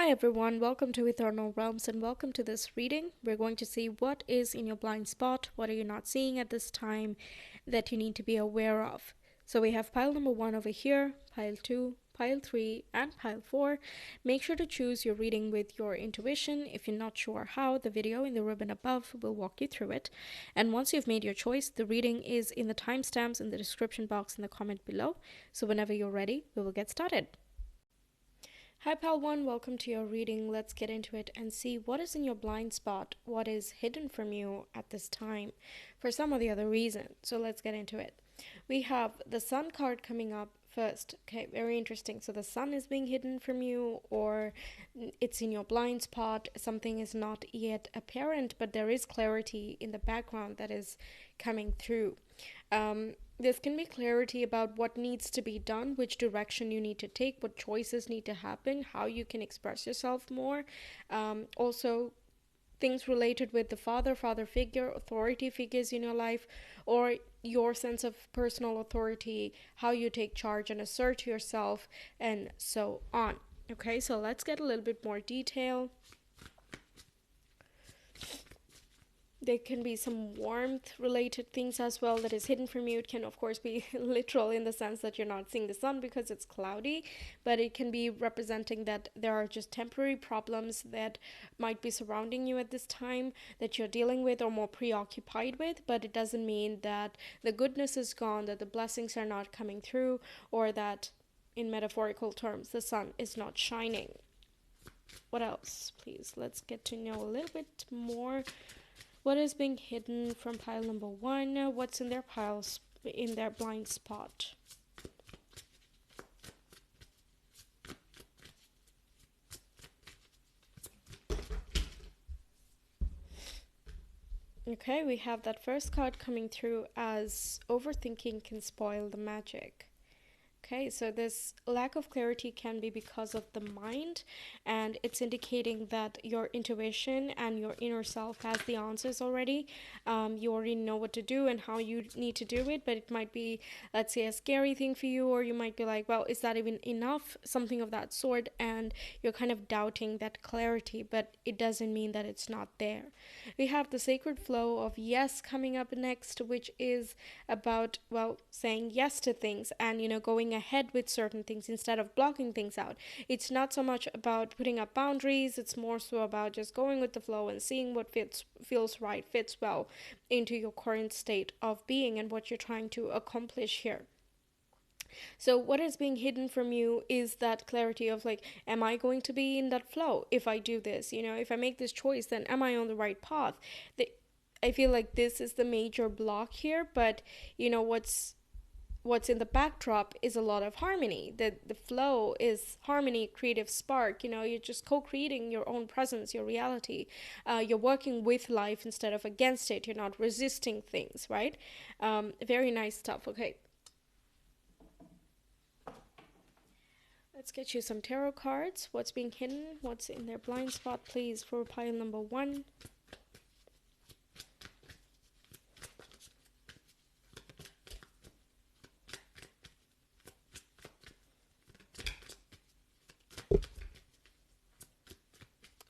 Hi everyone, welcome to Ethernal Realms and welcome to this reading. We're going to see what is in your blind spot, what are you not seeing at this time that you need to be aware of. So we have pile number 1 over here, pile 2, pile 3, and pile 4. Make sure to choose your reading with your intuition. If you're not sure how, the video in the ribbon above will walk you through it. And once you've made your choice, the reading is in the timestamps in the description box in the comment below. So whenever you're ready, we will get started. Hi Pal 1, welcome to your reading. Let's get into it and see what is in your blind spot, what is hidden from you at this time for some or the other reason. So let's get into it. We have the Sun card coming up first. Okay, very interesting. So the Sun is being hidden from you, or it's in your blind spot. Something is not yet apparent, but there is clarity in the background that is coming through. This can be clarity about what needs to be done, which direction you need to take, what choices need to happen, how you can express yourself more. Also, things related with the father figure, authority figures in your life, or your sense of personal authority, how you take charge and assert yourself, and so on. Okay, so let's get a little bit more detail. There can be some warmth related things as well that is hidden from you. It can of course be literal in the sense that you're not seeing the sun because it's cloudy, but it can be representing that there are just temporary problems that might be surrounding you at this time that you're dealing with or more preoccupied with, but it doesn't mean that the goodness is gone, that the blessings are not coming through, or that in metaphorical terms the sun is not shining. What else, please? Let's get to know a little bit more. What is being hidden from pile number 1? What's in their piles, in their blind spot? Okay, we have that first card coming through as overthinking can spoil the magic. Okay, so this lack of clarity can be because of the mind, and it's indicating that your intuition and your inner self has the answers already. You already know what to do and how you need to do it, but it might be, let's say, a scary thing for you, or you might be like, well, is that even enough? Something of that sort, and you're kind of doubting that clarity, but it doesn't mean that it's not there. We have the sacred flow of yes coming up next, which is about, well, saying yes to things and, going ahead with certain things instead of blocking things out. It's not so much about putting up boundaries, it's more so about just going with the flow and seeing what feels right, fits well into your current state of being and what you're trying to accomplish here. So what is being hidden from you is that clarity of like, am I going to be in that flow if I do this? If I make this choice, then am I on the right path? I feel like this is the major block here, but what's in the backdrop is a lot of harmony. The flow is harmony, creative spark. You're just co-creating your own presence, your reality. You're working with life instead of against it. You're not resisting things, right? Very nice stuff. Okay, let's get you some tarot cards. What's being hidden? What's in their blind spot, please, for pile number 1?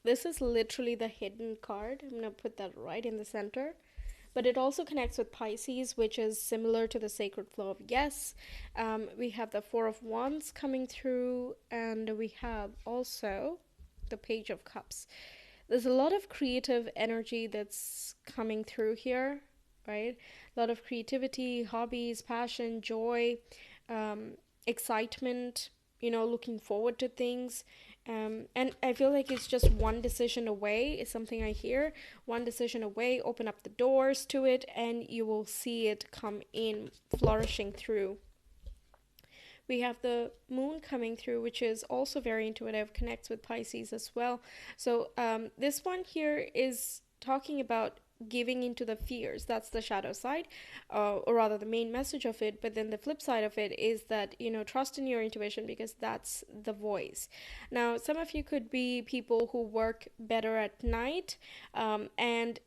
This is literally the hidden card. I'm going to put that right in the center. But it also connects with Pisces, which is similar to the sacred flow of yes. We have the 4 of Wands coming through, and we have also the Page of Cups. There's a lot of creative energy that's coming through here, right? A lot of creativity, hobbies, passion, joy, excitement, looking forward to things. And I feel like it's just one decision away, is something I hear. One decision away, open up the doors to it, and you will see it come in, flourishing through. We have the moon coming through, which is also very intuitive, connects with Pisces as well. So this one here is talking about giving into the fears. That's the shadow side, or rather the main message of it. But then the flip side of it is that, trust in your intuition, because that's the voice. Now, some of you could be people who work better at night, and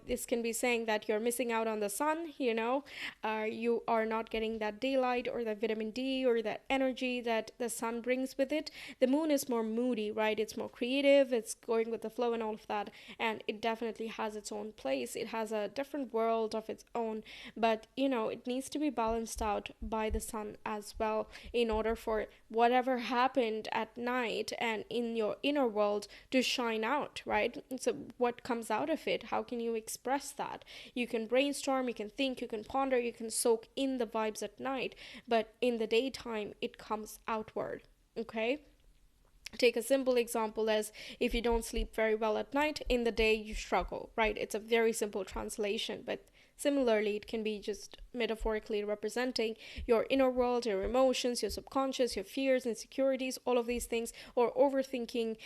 this can be saying that you're missing out on the sun. You are not getting that daylight or that vitamin D or that energy that the sun brings with it. The moon is more moody, right? It's more creative, it's going with the flow and all of that, and it definitely has its own place. It has a different world of its own, but it needs to be balanced out by the sun as well, in order for whatever happened at night and in your inner world to shine out, right? So what comes out of it, how can you express that? You can brainstorm, you can think, you can ponder, you can soak in the vibes at night, but in the daytime it comes outward. Okay, take a simple example as, if you don't sleep very well at night, in the day you struggle, right? It's a very simple translation, but similarly it can be just metaphorically representing your inner world, your emotions, your subconscious, your fears, insecurities, all of these things, or overthinking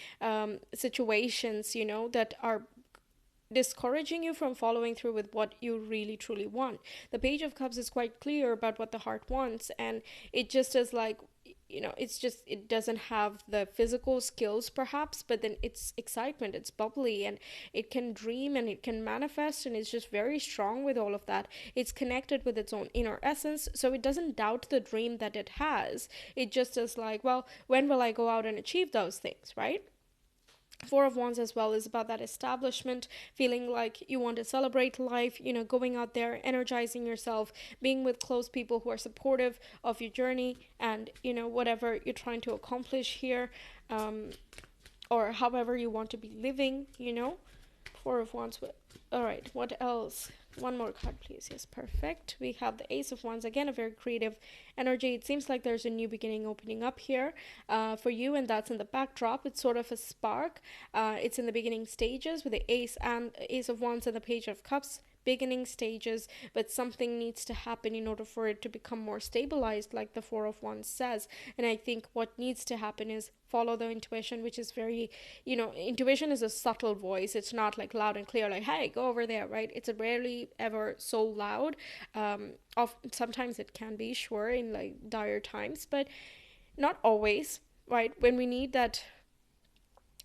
situations, that are discouraging you from following through with what you really truly want. The Page of Cups is quite clear about what the heart wants, and it just is like, it doesn't have the physical skills perhaps, but then it's excitement, it's bubbly, and it can dream and it can manifest, and it's just very strong with all of that. It's connected with its own inner essence, so it doesn't doubt the dream that it has. It just is like, well, when will I go out and achieve those things, right? Four of Wands as well is about that establishment, feeling like you want to celebrate life, going out there, energizing yourself, being with close people who are supportive of your journey and, whatever you're trying to accomplish here, or however you want to be living. Four of Wands. All right, what else? One more card, please. Yes, perfect. We have the Ace of Wands. Again, a very creative energy. It seems like there's a new beginning opening up here for you, and that's in the backdrop. It's sort of a spark. It's in the beginning stages with the Ace of Wands and the Page of Cups. Beginning stages, but something needs to happen in order for it to become more stabilized, like the Four of Wands says. And I think what needs to happen is follow the intuition, which is very, intuition is a subtle voice. It's not like loud and clear, like, hey, go over there, right? It's a rarely ever so loud. Sometimes it can be, sure, in like dire times, but not always, right? When we need that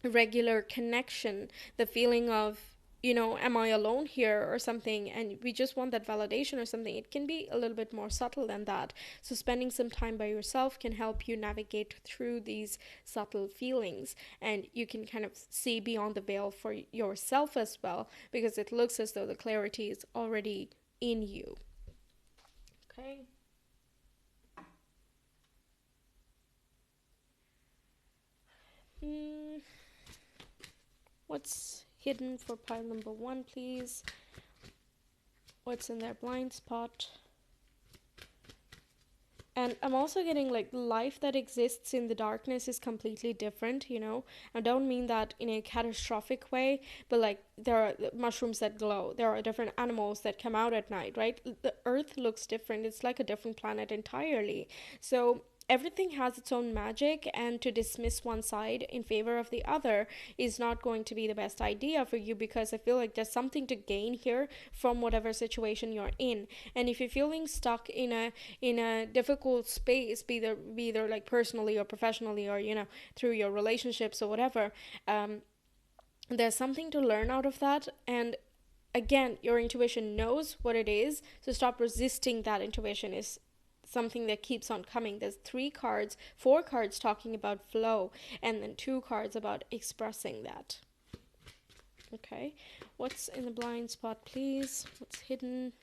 regular connection, the feeling of, am I alone here or something, and we just want that validation or something, it can be a little bit more subtle than that. So spending some time by yourself can help you navigate through these subtle feelings, and you can kind of see beyond the veil for yourself as well, because it looks as though the clarity is already in you. Okay. What's hidden for pile number 1, please? What's in their blind spot? And I'm also getting like life that exists in the darkness is completely different, I don't mean that in a catastrophic way, but like there are mushrooms that glow, there are different animals that come out at night, right? The earth looks different, it's like a different planet entirely. So everything has its own magic, and to dismiss one side in favor of the other is not going to be the best idea for you, because I feel like there's something to gain here from whatever situation you're in. And if you're feeling stuck in a difficult space, be either like personally or professionally, or through your relationships or whatever, there's something to learn out of that. And again, your intuition knows what it is, so stop resisting that intuition. Is something that keeps on coming. There's 4 cards talking about flow, and then 2 cards about expressing that. Okay, what's in the blind spot, please? What's hidden?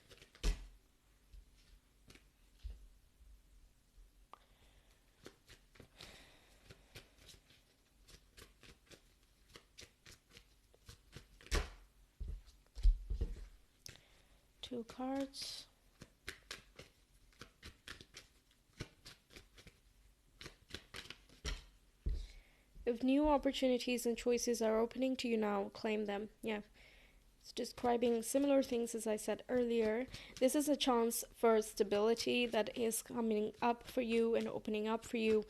Two cards. If new opportunities and choices are opening to you now, claim them. Yeah. It's describing similar things as I said earlier. This is a chance for stability that is coming up for you and opening up for you.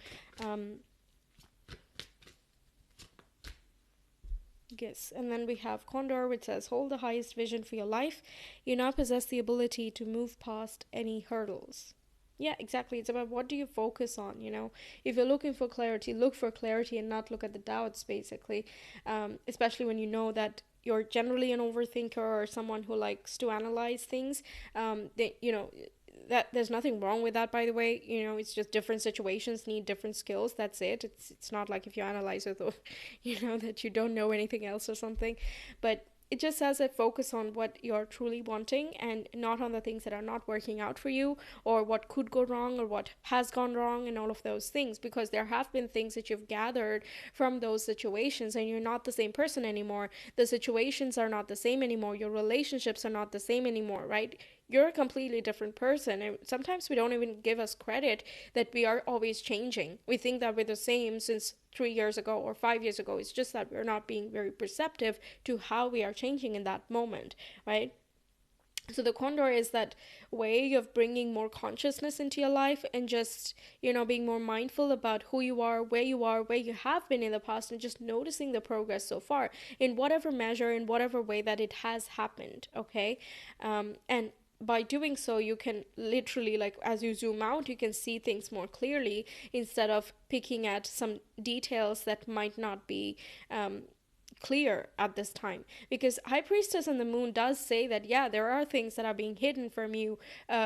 Yes, and then we have Condor, which says, hold the highest vision for your life. You now possess the ability to move past any hurdles. Yeah, exactly. It's about what do you focus on, you know? If you're looking for clarity, look for clarity and not look at the doubts, basically. Especially when you know that you're generally an overthinker or someone who likes to analyze things. You know, that there's nothing wrong with that, by the way. You know, it's just different situations need different skills. That's it. It's not like if you analyze it, though, you know, that you don't know anything else or something. But it just says that focus on what you're truly wanting and not on the things that are not working out for you, or what could go wrong, or what has gone wrong, and all of those things, because there have been things that you've gathered from those situations, and you're not the same person anymore. The situations are not the same anymore. Your relationships are not the same anymore, right? You're a completely different person, and sometimes we don't even give us credit that we are always changing. We think that we're the same since 3 years ago or 5 years ago. It's just that we're not being very perceptive to how we are changing in that moment, right? So the condor is that way of bringing more consciousness into your life, and just, you know, being more mindful about who you are, where you have been in the past, and just noticing the progress so far in whatever measure, in whatever way that it has happened. Okay. And by doing so, you can literally, like, as you zoom out, you can see things more clearly, instead of picking at some details that might not be clear at this time. Because High Priestess and the Moon does say that, yeah, there are things that are being hidden from you,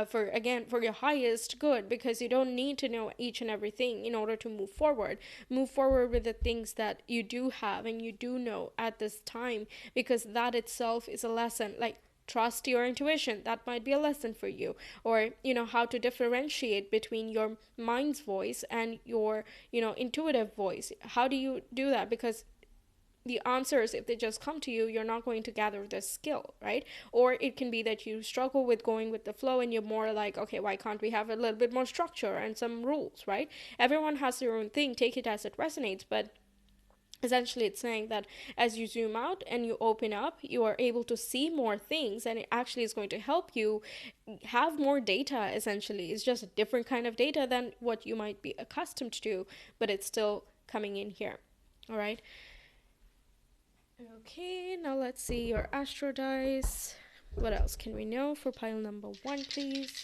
for, again, for your highest good, because you don't need to know each and everything in order to move forward with the things that you do have and you do know at this time, because that itself is a lesson. Like, trust your intuition, that might be a lesson for you. Or, you know, how to differentiate between your mind's voice and your, you know, intuitive voice. How do you do that? Because the answers, if they just come to you, you're not going to gather the skill, right? Or it can be that you struggle with going with the flow, and you're more like, okay, why can't we have a little bit more structure and some rules, right? Everyone has their own thing, take it as it resonates. But essentially, it's saying that as you zoom out and you open up, you are able to see more things, and it actually is going to help you have more data. Essentially, it's just a different kind of data than what you might be accustomed to, but it's still coming in here. All right. Okay, now let's see your astro dice. What else can we know for pile number 1, please?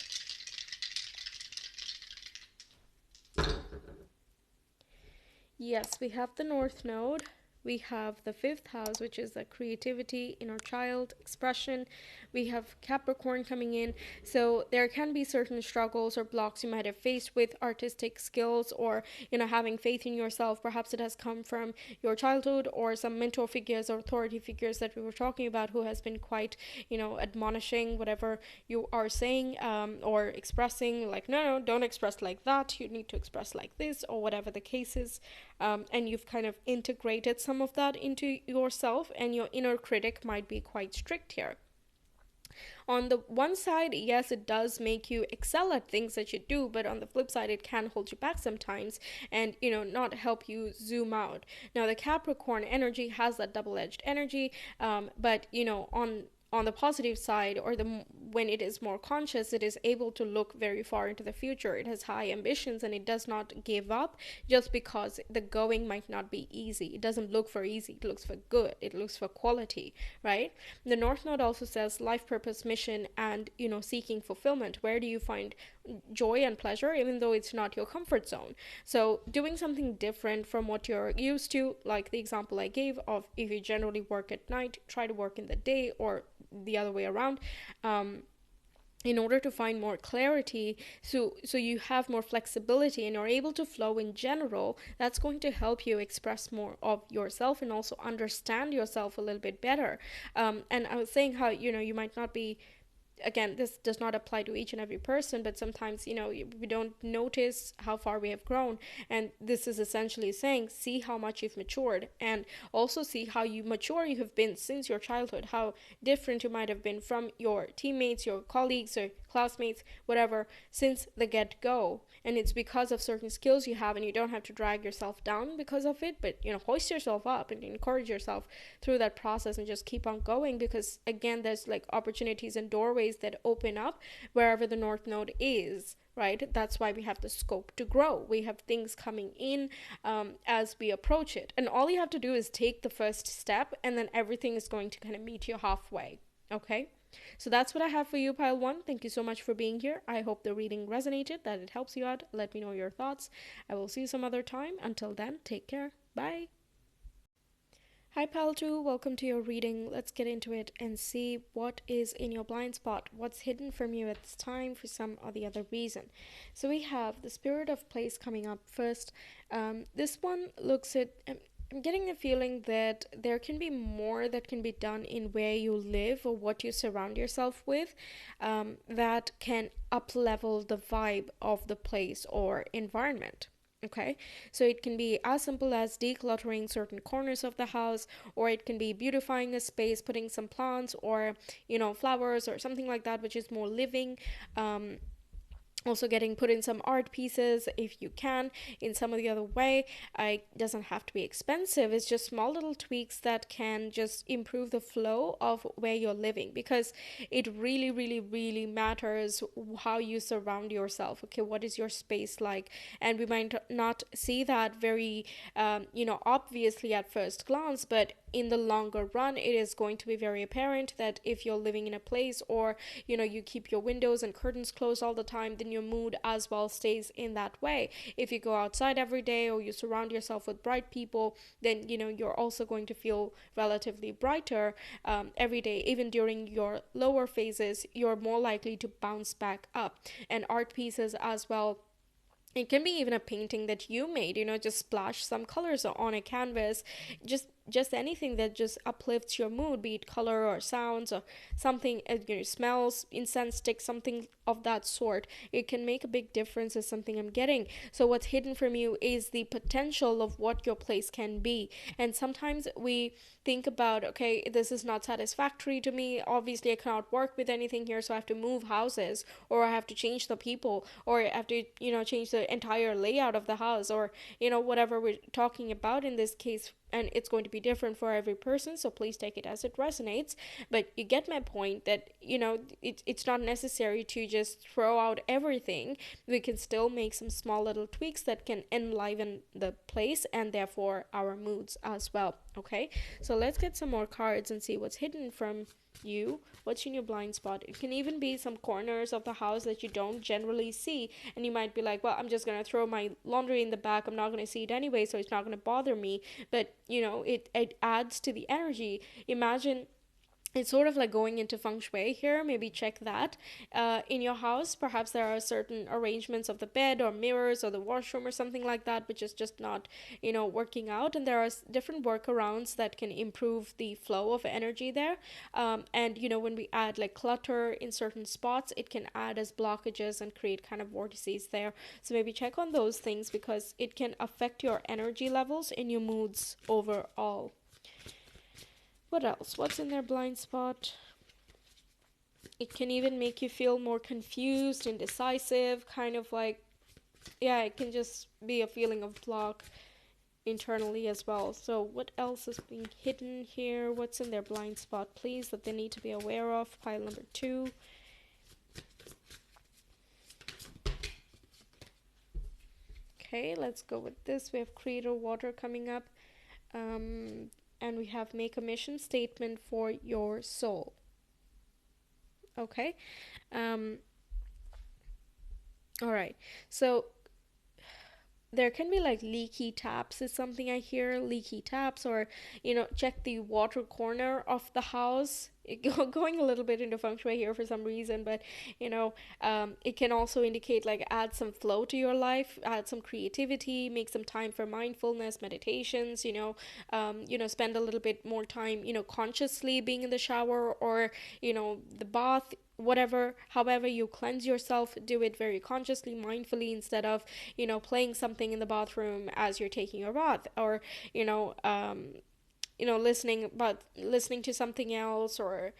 Yes, we have the North Node. We have the 5th house, which is the creativity, inner child, expression. We have Capricorn coming in. So there can be certain struggles or blocks you might have faced with artistic skills, or, you know, having faith in yourself. Perhaps it has come from your childhood, or some mentor figures or authority figures that we were talking about, who has been quite, you know, admonishing whatever you are saying, or expressing, like, no, don't express like that. You need to express like this, or whatever the case is. And you've kind of integrated some of that into yourself, and your inner critic might be quite strict here. On the one side, yes, it does make you excel at things that you do, but on the flip side, it can hold you back sometimes, and, you know, not help you zoom out. Now, the Capricorn energy has that double-edged energy, but, you know, on the positive side, or when it is more conscious, it is able to look very far into the future. It has high ambitions, and it does not give up just because the going might not be easy. It doesn't look for easy, it looks for good, it looks for quality, right? The North Node also says life purpose, mission, and, you know, seeking fulfillment. Where do you find joy and pleasure, even though it's not your comfort zone? So doing something different from what you're used to, like the example I gave of, if you generally work at night, try to work in the day, or the other way around, in order to find more clarity, so you have more flexibility and are able to flow in general. That's going to help you express more of yourself, and also understand yourself a little bit better. And I was saying how, you know, you might not be, again, this does not apply to each and every person, but sometimes, you know, we don't notice how far we have grown. And this is essentially saying, see how much you've matured, and also see how mature you have been since your childhood, how different you might have been from your teammates, your colleagues, or classmates, whatever, since the get-go. And it's because of certain skills you have, and you don't have to drag yourself down because of it, but, you know, hoist yourself up and encourage yourself through that process, and just keep on going. Because, again, there's like opportunities and doorways that open up wherever the North Node is, right? That's why we have the scope to grow. We have things coming in as we approach it. And all you have to do is take the first step, and then everything is going to kind of meet you halfway. Okay? So that's what I have for you, Pile 1. Thank you so much for being here. I hope the reading resonated, that it helps you out. Let me know your thoughts. I will see you some other time. Until then, take care. Bye. Hi, Pal 2. Welcome to your reading. Let's get into it and see what is in your blind spot, what's hidden from you at this time for some or the other reason. So we have the spirit of place coming up first. This one looks at. I'm getting the feeling that there can be more that can be done in where you live or what you surround yourself with, that can up level the vibe of the place or environment. Okay, so it can be as simple as decluttering certain corners of the house, or it can be beautifying a space, putting some plants or, flowers or something like that, which is more living. Also getting put in some art pieces if you can in some of the other way. It doesn't have to be expensive. It's just small little tweaks that can just improve the flow of where you're living, because it really really really matters how you surround yourself. Okay, what is your space like? And we might not see that very obviously at first glance, but in the longer run it is going to be very apparent that if you're living in a place, or you keep your windows and curtains closed all the time, then your mood as well stays in that way. If you go outside every day, or you surround yourself with bright people, then you're also going to feel relatively brighter every day. Even during your lower phases, you're more likely to bounce back up. And art pieces as well, it can be even a painting that you made, just splash some colors on a canvas. Just anything that just uplifts your mood, be it color or sounds or something, smells, incense stick, something of that sort. It can make a big difference, is something I'm getting. So what's hidden from you is the potential of what your place can be. And sometimes we think about, okay, this is not satisfactory to me, obviously I cannot work with anything here, so I have to move houses, or I have to change the people, or I have to change the entire layout of the house, or whatever we're talking about in this case. And it's going to be different for every person, so please take it as it resonates. But you get my point that it's not necessary to just throw out everything. We can still make some small little tweaks that can enliven the place, and therefore our moods as well. Okay, so let's get some more cards and see what's hidden from you, what's in your blind spot. It can even be some corners of the house that you don't generally see, and you might be like, well, I'm just going to throw my laundry in the back, I'm not going to see it anyway, so it's not going to bother me. But it adds to the energy. Imagine it's sort of like going into feng shui here. Maybe check that in your house. Perhaps there are certain arrangements of the bed or mirrors or the washroom or something like that which is just not working out, and there are different workarounds that can improve the flow of energy there. And when we add like clutter in certain spots, it can add as blockages and create kind of vortices there. So maybe check on those things, because it can affect your energy levels and your moods overall. What else? What's in their blind spot? It can even make you feel more confused, indecisive, kind of like, yeah, it can just be a feeling of block internally as well. So what else is being hidden here? What's in their blind spot, please, that they need to be aware of? Pile number 2. Okay, let's go with this. We have Creator Water coming up. And we have make a mission statement for your soul. Okay. All right. So there can be like leaky taps is something I hear. Leaky taps, or check the water corner of the house. Going a little bit into feng shui here for some reason, but it can also indicate like add some flow to your life, add some creativity, make some time for mindfulness, meditations. Spend a little bit more time consciously being in the shower, or the bath, whatever, however you cleanse yourself, do it very consciously, mindfully, instead of playing something in the bathroom as you're taking your bath, or listening to something else, or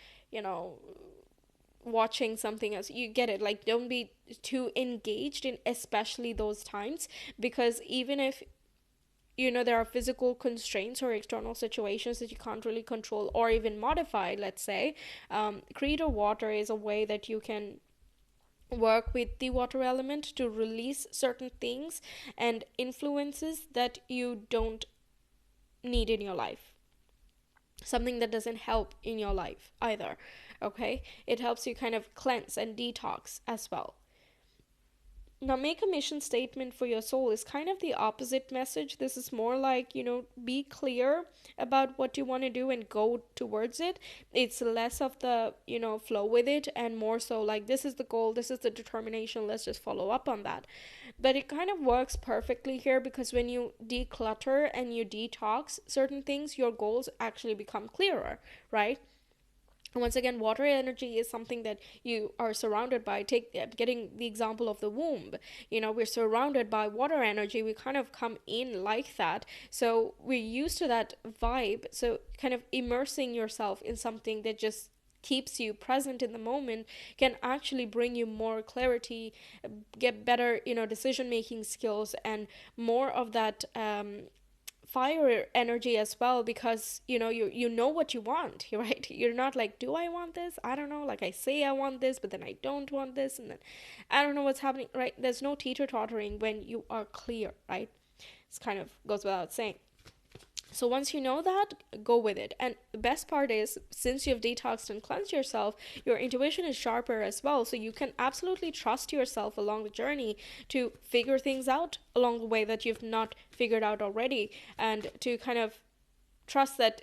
watching something else. You get it, like don't be too engaged in especially those times, because even if there are physical constraints or external situations that you can't really control or even modify, let's say, Creator Water is a way that you can work with the water element to release certain things and influences that you don't need in your life, something that doesn't help in your life either. Okay, it helps you kind of cleanse and detox as well. Now, make a mission statement for your soul is kind of the opposite message. This is more like, be clear about what you want to do and go towards it. It's less of the, flow with it, and more so like, this is the goal, this is the determination, let's just follow up on that. But it kind of works perfectly here, because when you declutter and you detox certain things, your goals actually become clearer, right? Once again, water energy is something that you are surrounded by. Take getting the example of the womb, we're surrounded by water energy, we kind of come in like that, so we're used to that vibe. So kind of immersing yourself in something that just keeps you present in the moment can actually bring you more clarity, get better, decision making skills, and more of that fire energy as well, because you know what you want, right? You're not like, do I want this? I don't know, like I say I want this, but then I don't want this, and then I don't know what's happening, right? There's no teeter tottering when you are clear, right? It's kind of goes without saying. So once you know that, go with it. And the best part is, since you've detoxed and cleansed yourself, your intuition is sharper as well. So you can absolutely trust yourself along the journey to figure things out along the way that you've not figured out already, and to kind of trust that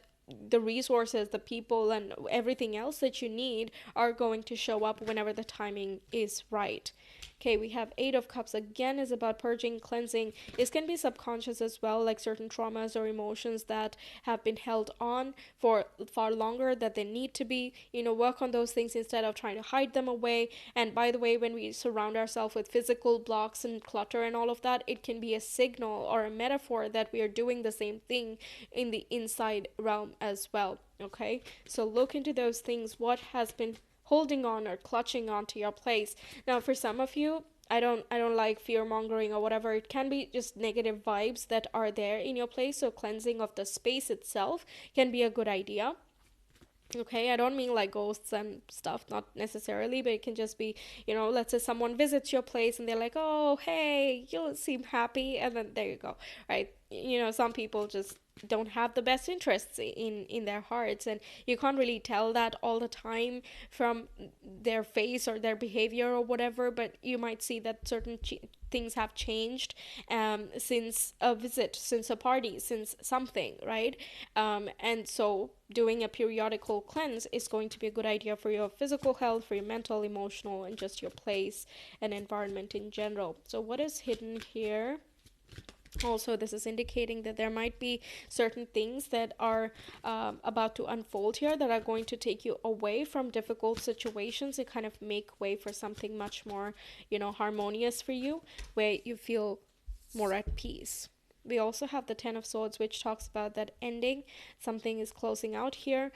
the resources, the people, and everything else that you need are going to show up whenever the timing is right. Okay, we have Eight of Cups again, is about purging, cleansing. This can be subconscious as well, like certain traumas or emotions that have been held on for far longer that they need to be, work on those things instead of trying to hide them away. And by the way, when we surround ourselves with physical blocks and clutter and all of that, it can be a signal or a metaphor that we are doing the same thing in the inside realm as well. Okay, so look into those things. What has been holding on or clutching onto your place? Now, for some of you, I don't like fear mongering or whatever. It can be just negative vibes that are there in your place. So cleansing of the space itself can be a good idea. Okay, I don't mean like ghosts and stuff, not necessarily, but it can just be, let's say someone visits your place and they're like, oh, hey, you seem happy, and then there you go, right? Some people just don't have the best interests in their hearts, and you can't really tell that all the time from their face or their behavior or whatever, but you might see that certain things have changed since a visit, since a party, since something, right? And so doing a periodical cleanse is going to be a good idea for your physical health, for your mental, emotional, and just your place and environment in general. So what is hidden here? Also, this is indicating that there might be certain things that are about to unfold here that are going to take you away from difficult situations and kind of make way for something much more, harmonious for you, where you feel more at peace. We also have the Ten of Swords, which talks about that ending. Something is closing out here.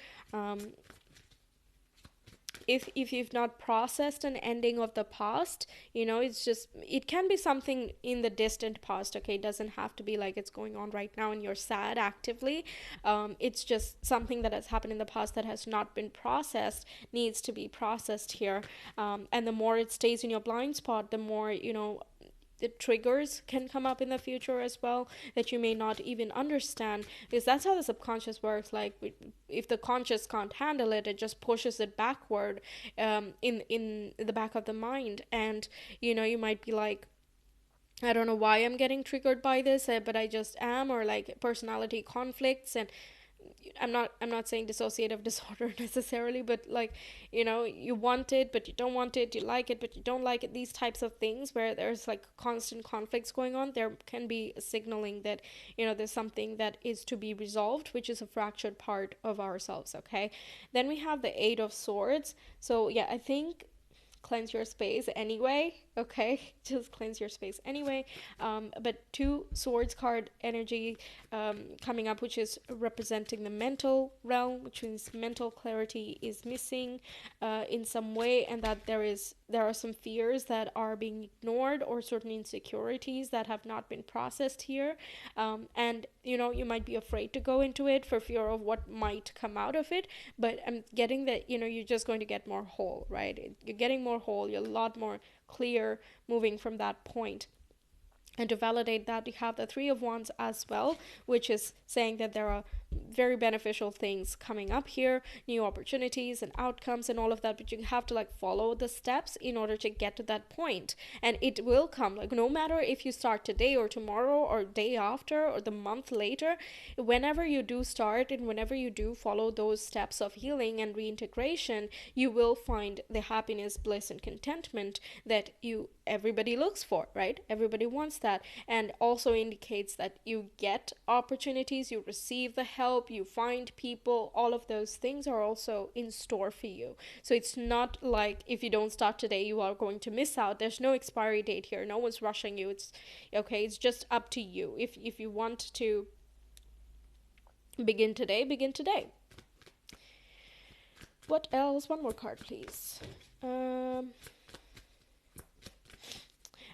If you've not processed an ending of the past, it's just, it can be something in the distant past. Okay, it doesn't have to be like it's going on right now and you're sad actively. It's just something that has happened in the past that has not been processed, needs to be processed here. And the more it stays in your blind spot, the more the triggers can come up in the future as well that you may not even understand, because that's how the subconscious works. Like, if the conscious can't handle it, it just pushes it backward in the back of the mind. And you might be like, I don't know why I'm getting triggered by this, but I just am, or like personality conflicts. And I'm not saying dissociative disorder necessarily, but like, you want it but you don't want it, you like it but you don't like it. These types of things where there's like constant conflicts going on, there can be a signaling that there's something that is to be resolved, which is a fractured part of ourselves. Okay, then we have the Eight of Swords. So yeah, I think cleanse your space anyway. Okay, just cleanse your space anyway. But Two Swords card energy coming up, which is representing the mental realm, which means mental clarity is missing in some way, and that there are some fears that are being ignored, or certain insecurities that have not been processed here. And you might be afraid to go into it for fear of what might come out of it, but I'm getting that you're just going to get more whole, right? You're getting more more whole, you're a lot more clear moving from that point. And to validate that, you have the Three of Wands as well, which is saying that there are very beneficial things coming up here, new opportunities and outcomes and all of that, but you have to like follow the steps in order to get to that point. And it will come, like no matter if you start today or tomorrow or day after or the month later, whenever you do start and whenever you do follow those steps of healing and reintegration, you will find the happiness, bliss and contentment that everybody looks for, right? Everybody wants that. And also indicates that you get opportunities, you receive the help, you find people, all of those things are also in store for you. So it's not like if you don't start today you are going to miss out. There's no expiry date here, no one's rushing you. It's okay, it's just up to you. If you want to begin today, begin today. What else? One more card, please.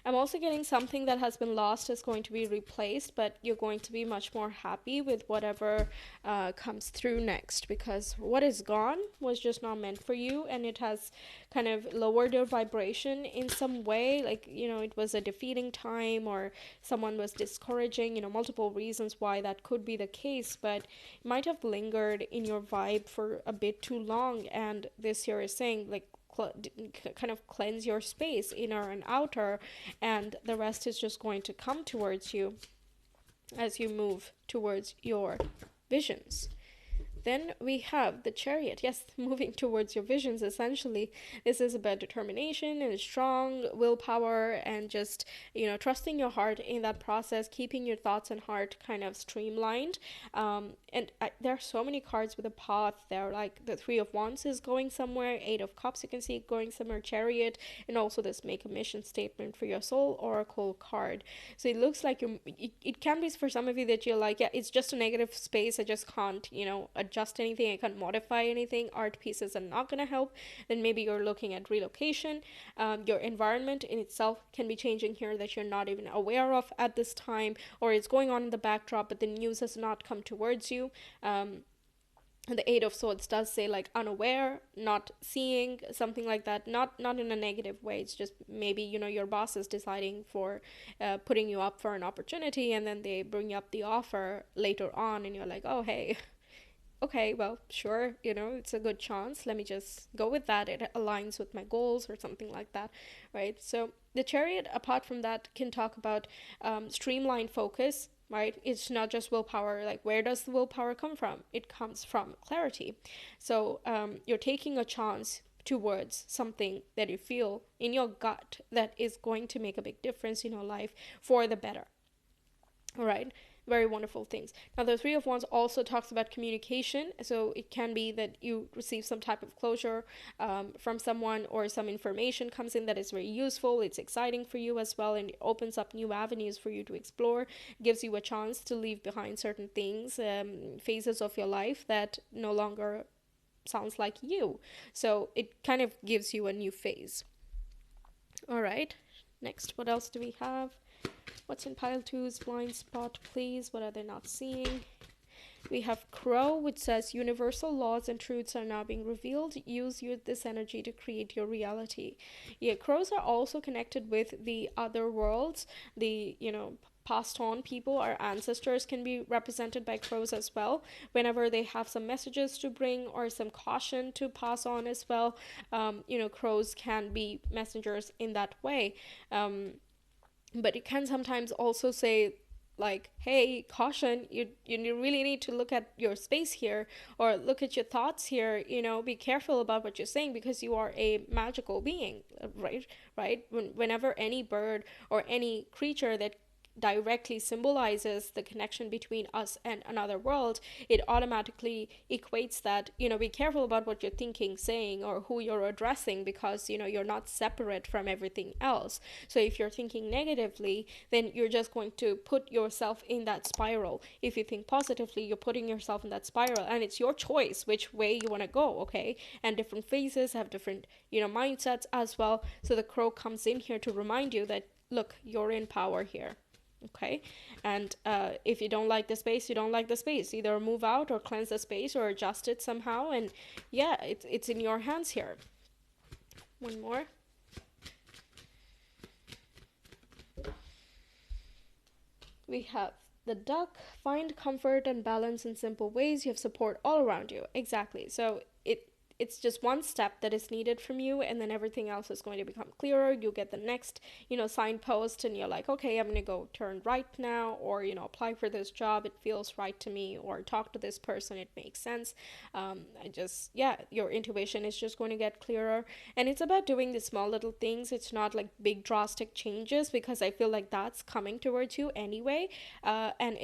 I'm also getting something that has been lost is going to be replaced, but you're going to be much more happy with whatever comes through next, because what is gone was just not meant for you, and it has kind of lowered your vibration in some way. Like, it was a defeating time, or someone was discouraging, multiple reasons why that could be the case, but it might have lingered in your vibe for a bit too long. And this here is saying, like, kind of cleanse your space, inner and outer, and the rest is just going to come towards you as you move towards your visions. Then we have the Chariot. Yes, moving towards your visions, essentially. This is about determination and strong willpower and just, trusting your heart in that process, keeping your thoughts and heart kind of streamlined. There are so many cards with a path there, like the Three of Wands is going somewhere, Eight of Cups you can see going somewhere, Chariot, and also this make a mission statement for your soul oracle card. So it looks like it can be for some of you that you're like, yeah, it's just a negative space, I just can't, adjust anything, I can't modify anything, art pieces are not going to help. Then maybe you're looking at relocation. Your environment in itself can be changing here that you're not even aware of at this time, or it's going on in the backdrop but the news has not come towards you. The Eight of Swords does say like unaware, not seeing, something like that, not in a negative way. It's just maybe your boss is deciding for putting you up for an opportunity, and then they bring you up the offer later on and you're like, oh hey, okay, well, sure, it's a good chance, let me just go with that, it aligns with my goals or something like that, right? So the Chariot, apart from that, can talk about streamlined focus, right? It's not just willpower. Like, where does the willpower come from? It comes from clarity. So you're taking a chance towards something that you feel in your gut that is going to make a big difference in your life for the better. All right, very wonderful things. Now, the Three of Wands also talks about communication. So it can be that you receive some type of closure from someone, or some information comes in that is very useful. It's exciting for you as well, and it opens up new avenues for you to explore. It gives you a chance to leave behind certain things, phases of your life that no longer sounds like you. So it kind of gives you a new phase. All right, next, what else do we have? What's in pile two's blind spot, please? What are they not seeing? We have Crow, which says universal laws and truths are now being revealed. Use this energy to create your reality. Yeah, crows are also connected with the other worlds. The, passed on people, our ancestors, can be represented by crows as well. Whenever they have some messages to bring or some caution to pass on as well, crows can be messengers in that way. But it can sometimes also say, like, hey, caution, you really need to look at your space here, or look at your thoughts here, be careful about what you're saying, because you are a magical being, right? Whenever any bird or any creature that directly symbolizes the connection between us and another world, it automatically equates that, be careful about what you're thinking, saying, or who you're addressing, because, you're not separate from everything else. So if you're thinking negatively, then you're just going to put yourself in that spiral. If you think positively, you're putting yourself in that spiral, and it's your choice which way you want to go, okay? And different phases have different, mindsets as well. So the crow comes in here to remind you that, look, you're in power here. Okay, and if you don't like the space, you don't like the space. Either move out or cleanse the space or adjust it somehow. And yeah, it's in your hands here. One more. We have the duck. Find comfort and balance in simple ways. You have support all around you. Exactly. So it's just one step that is needed from you, and then everything else is going to become clearer. You get the next, signpost, and you're like, okay, I'm going to go turn right now, or apply for this job, it feels right to me, or talk to this person, it makes sense. Your intuition is just going to get clearer, and it's about doing the small little things. It's not like big drastic changes, because I feel like that's coming towards you anyway. And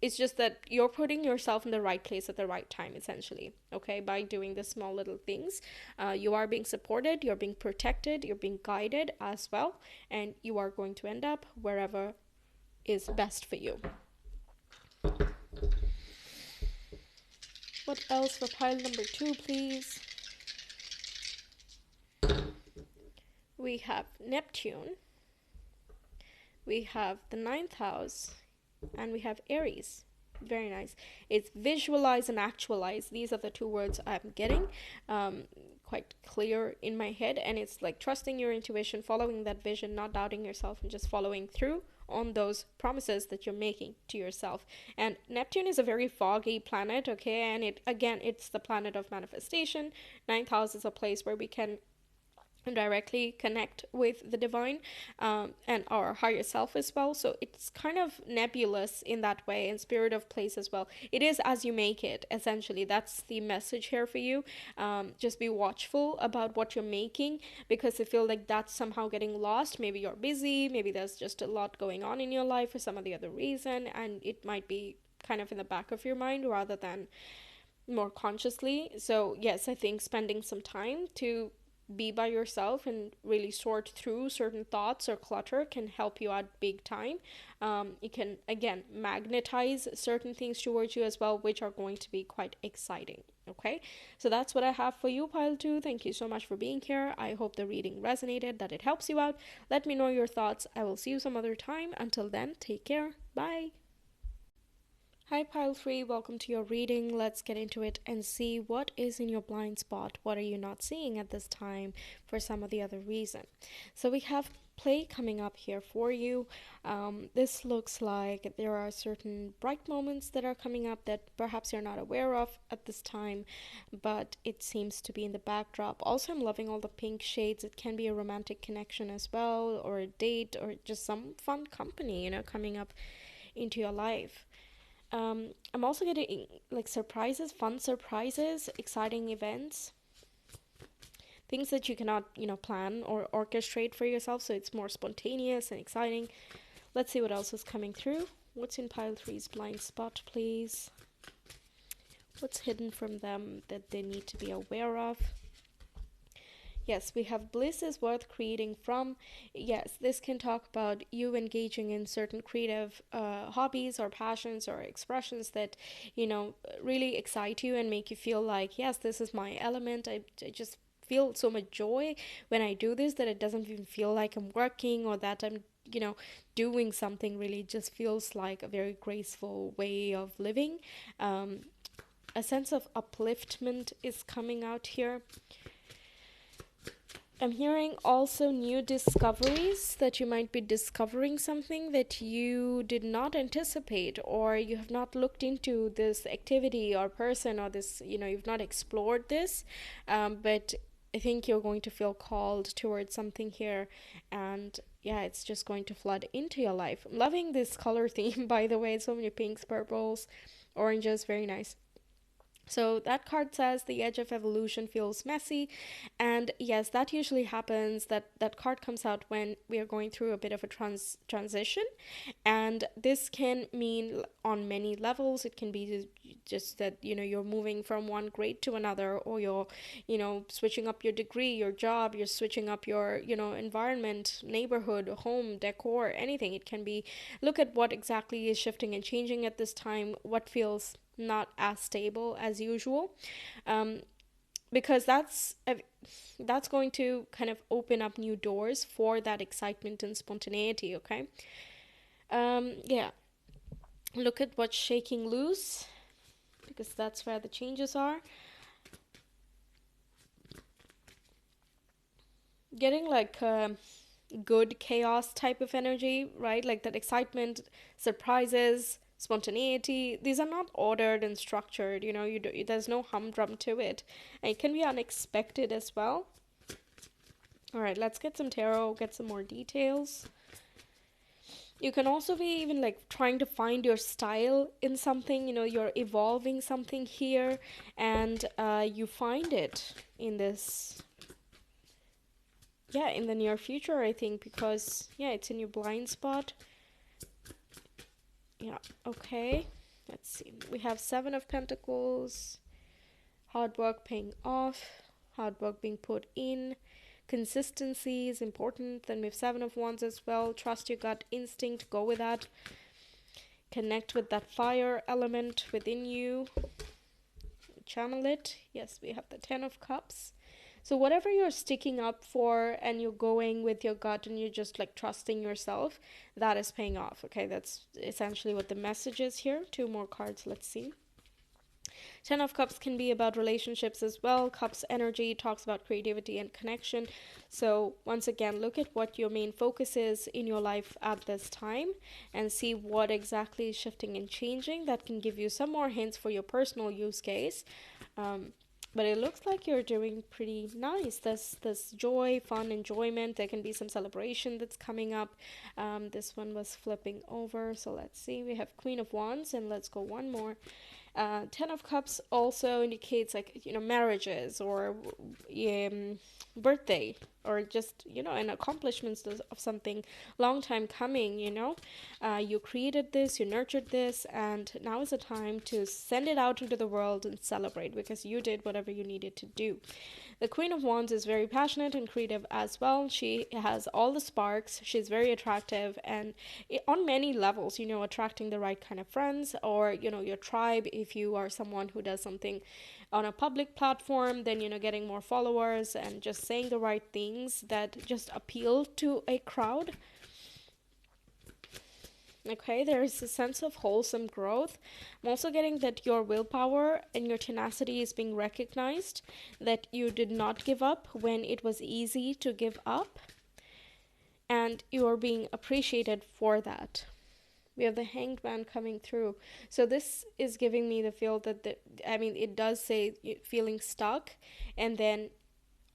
it's just that you're putting yourself in the right place at the right time, essentially, okay, by doing the small little things. You are being supported, you're being protected, you're being guided as well, and you are going to end up wherever is best for you. What else for pile number 2, please? We have Neptune, we have the ninth house, and we have Aries. Very nice. It's visualize and actualize. These are the two words I'm getting quite clear in my head. And it's like trusting your intuition, following that vision, not doubting yourself, and just following through on those promises that you're making to yourself. And Neptune is a very foggy planet, okay? And it's the planet of manifestation. Ninth house is a place where we can directly connect with the divine, and our higher self as well. So it's kind of nebulous in that way, and spirit of place as well. It is as you make it, essentially. That's the message here for you. Just be watchful about what you're making, because I feel like that's somehow getting lost. Maybe you're busy, maybe there's just a lot going on in your life for some of the other reason, and it might be kind of in the back of your mind rather than more consciously. So yes, I think spending some time to be by yourself and really sort through certain thoughts or clutter can help you out big time. You can again magnetize certain things towards you as well, which are going to be quite exciting. Okay, so that's what I have for you, pile 2. Thank you so much for being here. I hope the reading resonated, that it helps you out. Let me know your thoughts. I will see you some other time. Until then, take care. Bye. Hi, Pile 3, welcome to your reading. Let's get into it and see what is in your blind spot. What are you not seeing at this time for some of the other reason? So, we have play coming up here for you. This looks like there are certain bright moments that are coming up that perhaps you're not aware of at this time, but it seems to be in the backdrop. Also, I'm loving all the pink shades. It can be a romantic connection as well, or a date, or just some fun company, coming up into your life. I'm also getting like surprises, fun surprises, exciting events, things that you cannot, plan or orchestrate for yourself. So it's more spontaneous and exciting. Let's see what else is coming through. What's in pile 3's blind spot, please? What's hidden from them that they need to be aware of? Yes, we have bliss is worth creating from. Yes, this can talk about you engaging in certain creative hobbies or passions or expressions that, really excite you and make you feel like, yes, this is my element. I just feel so much joy when I do this that it doesn't even feel like I'm working or that I'm, doing something. Really just feels like a very graceful way of living. A sense of upliftment is coming out here. I'm hearing also new discoveries, that you might be discovering something that you did not anticipate, or you have not looked into this activity or person, or this, you've not explored this. But I think you're going to feel called towards something here, and yeah, it's just going to flood into your life. I'm loving this color theme, by the way. So many pinks, purples, oranges, very nice. So that card says the edge of evolution feels messy. And yes, that usually happens. That card comes out when we are going through a bit of a transition. And this can mean on many levels. It can be just that, you're moving from one grade to another, or you're, switching up your degree, your job, you're switching up your, environment, neighborhood, home, decor, anything. It can be, look at what exactly is shifting and changing at this time, what feels not as stable as usual, because that's going to kind of open up new doors for that excitement and spontaneity. Okay, yeah, look at what's shaking loose, because that's where the changes are. Getting like good chaos type of energy, right? Like that excitement, surprises, spontaneity. These are not ordered and structured. There's no humdrum to it, and it can be unexpected as well. All right, let's get some tarot, get some more details. You can also be even like trying to find your style in something. You're evolving something here, and you find it in this, yeah, in the near future, I think, because yeah, it's in your blind spot. Yeah, okay. Let's see. We have Seven of Pentacles, hard work paying off, hard work being put in. Consistency is important. Then we have Seven of Wands as well. Trust your gut instinct. Go with that. Connect with that fire element within you. Channel it. Yes, we have the Ten of Cups. So whatever you're sticking up for and you're going with your gut and you're just like trusting yourself, that is paying off. Okay, that's essentially what the message is here. Two more cards, let's see. Ten of Cups can be about relationships as well. Cups energy talks about creativity and connection. So once again, look at what your main focus is in your life at this time and see what exactly is shifting and changing. That can give you some more hints for your personal use case. But it looks like you're doing pretty nice. This joy, fun, enjoyment. There can be some celebration that's coming up. This one was flipping over. So let's see. We have Queen of Wands, and let's go one more. Ten of Cups also indicates like marriages or birthday or just an accomplishments of something long time coming. You created this, you nurtured this, and now is the time to send it out into the world and celebrate because you did whatever you needed to do. The Queen of Wands is very passionate and creative as well. She has all the sparks. She's very attractive and on many levels, attracting the right kind of friends or, your tribe. If you are someone who does something on a public platform, then, getting more followers and just saying the right things that just appeal to a crowd. Okay, there's a sense of wholesome growth. I'm also getting that your willpower and your tenacity is being recognized, that you did not give up when it was easy to give up, and you are being appreciated for that. We have the Hanged Man coming through. So this is giving me the feel that, it does say feeling stuck, and then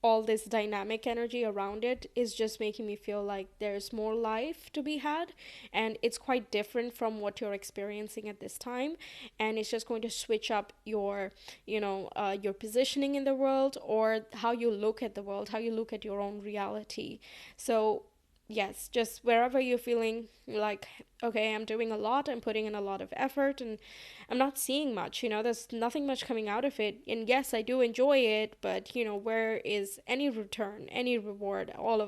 all this dynamic energy around it is just making me feel like there's more life to be had, and it's quite different from what you're experiencing at this time, and it's just going to switch up your your positioning in the world or how you look at the world, how you look at your own reality. So yes, just wherever you're feeling like, okay, I'm doing a lot, I'm putting in a lot of effort, and I'm not seeing much, there's nothing much coming out of it. And yes, I do enjoy it, but, where is any return, any reward, all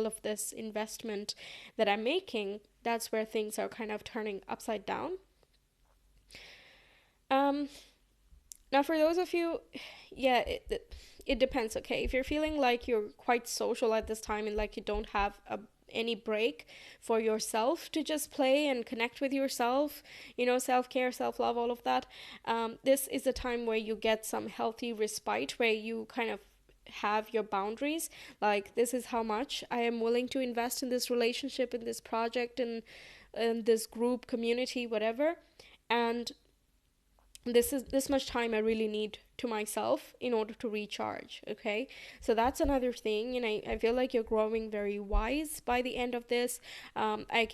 of this investment that I'm making? That's where things are kind of turning upside down. Now, for those of you, yeah, it depends, okay? If you're feeling like you're quite social at this time and like you don't have any break for yourself to just play and connect with yourself, self-care, self-love, all of that, this is a time where you get some healthy respite, where you kind of have your boundaries, like this is how much I am willing to invest in this relationship, in this project, in this group, community, whatever, and this is this much time I really need to myself in order to recharge. Okay, so that's another thing, and I feel like you're growing very wise by the end of this. I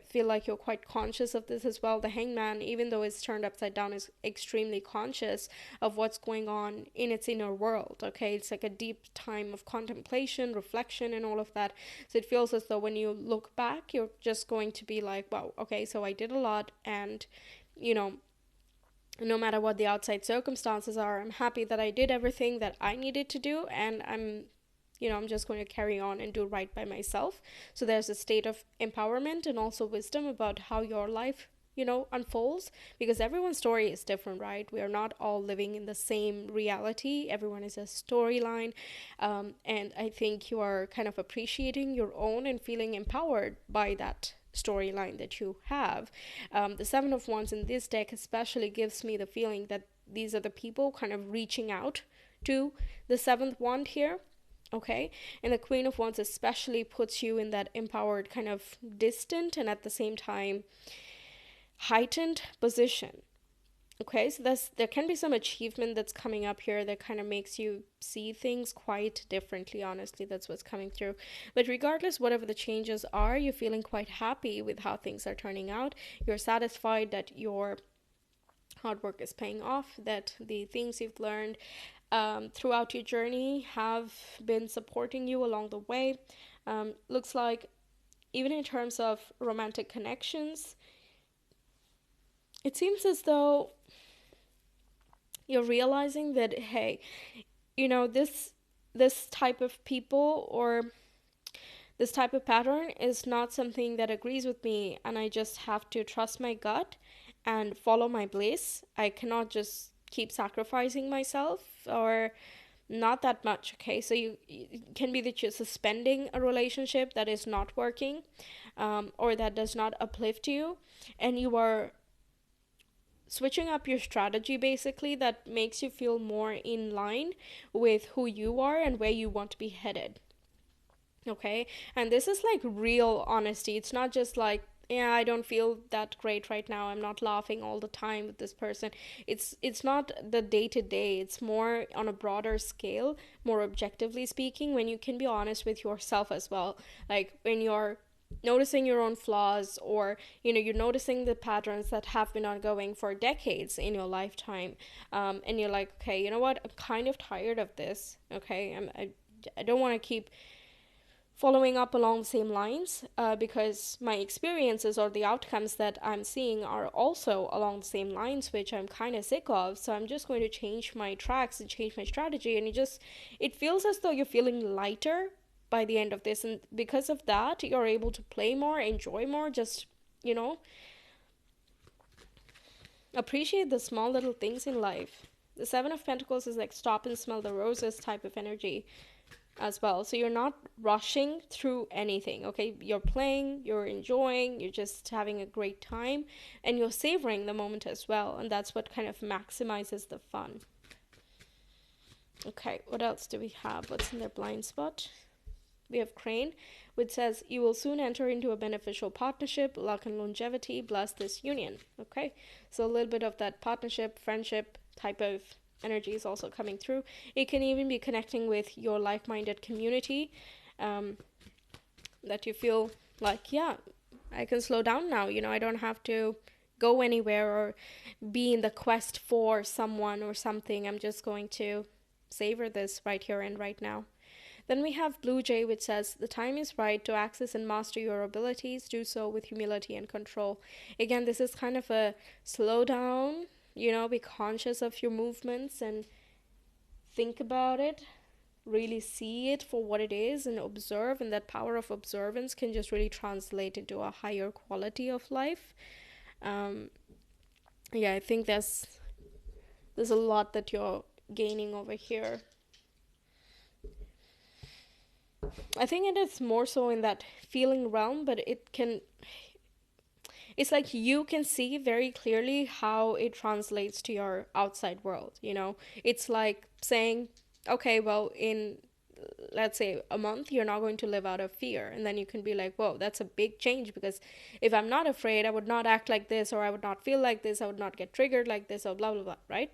feel like you're quite conscious of this as well. The Hangman, even though it's turned upside down, is extremely conscious of what's going on in its inner world. Okay, it's like a deep time of contemplation, reflection, and all of that. So it feels as though when you look back, you're just going to be like, wow, okay, so I did a lot, and no matter what the outside circumstances are, I'm happy that I did everything that I needed to do, and I'm just going to carry on and do right by myself. So there's a state of empowerment and also wisdom about how your life, unfolds, because everyone's story is different, right? We are not all living in the same reality. Everyone is a storyline. And I think you are kind of appreciating your own and feeling empowered by that storyline that you have. The Seven of Wands in this deck especially gives me the feeling that these are the people kind of reaching out to the seventh wand here. Okay, and the Queen of Wands especially puts you in that empowered, kind of distant and at the same time heightened position. Okay, so there can be some achievement that's coming up here that kind of makes you see things quite differently. Honestly, that's what's coming through. But regardless, whatever the changes are, you're feeling quite happy with how things are turning out. You're satisfied that your hard work is paying off, that the things you've learned throughout your journey have been supporting you along the way. Looks like even in terms of romantic connections, it seems as though you're realizing that, hey, you know, this type of people or this type of pattern is not something that agrees with me, and I just have to trust my gut and follow my bliss. I cannot just keep sacrificing myself, or not that much. Okay, so you can be that you're suspending a relationship that is not working, or that does not uplift you, and you are switching up your strategy basically that makes you feel more in line with who you are and where you want to be headed. Okay, and this is like real honesty. It's not just like, yeah, I don't feel that great right now, I'm not laughing all the time with this person. It's not the day to day, it's more on a broader scale, more objectively speaking, when you can be honest with yourself as well. Like when you're noticing your own flaws, or you're noticing the patterns that have been ongoing for decades in your lifetime, and you're like, okay, you know what, I'm kind of tired of this. Okay, I don't want to keep following up along the same lines, because my experiences or the outcomes that I'm seeing are also along the same lines, which I'm kind of sick of. So I'm just going to change my tracks and change my strategy. And it feels as though you're feeling lighter by the end of this. And because of that, you're able to play more, enjoy more, just, you know, appreciate the small little things in life. The Seven of Pentacles is like stop and smell the roses type of energy as well. So you're not rushing through anything, okay? You're playing, you're enjoying, you're just having a great time, and you're savoring the moment as well. And that's what kind of maximizes the fun. Okay, what else do we have? What's in their blind spot? We have Crane, which says, you will soon enter into a beneficial partnership. Luck and longevity bless this union. Okay, so a little bit of that partnership, friendship type of energy is also coming through. It can even be connecting with your like-minded community, that you feel like, yeah, I can slow down now. I don't have to go anywhere or be in the quest for someone or something. I'm just going to savor this right here and right now. Then we have Blue Jay, which says, the time is right to access and master your abilities. Do so with humility and control. Again, this is kind of a slow down, be conscious of your movements and think about it. Really see it for what it is and observe. And that power of observance can just really translate into a higher quality of life. Yeah, I think there's a lot that you're gaining over here. I think it is more so in that feeling realm, but it's like you can see very clearly how it translates to your outside world. It's like saying, okay, well, in, let's say, a month, you're not going to live out of fear. And then you can be like, whoa, that's a big change, because if I'm not afraid, I would not act like this, or I would not feel like this, I would not get triggered like this, or blah, blah, blah, right?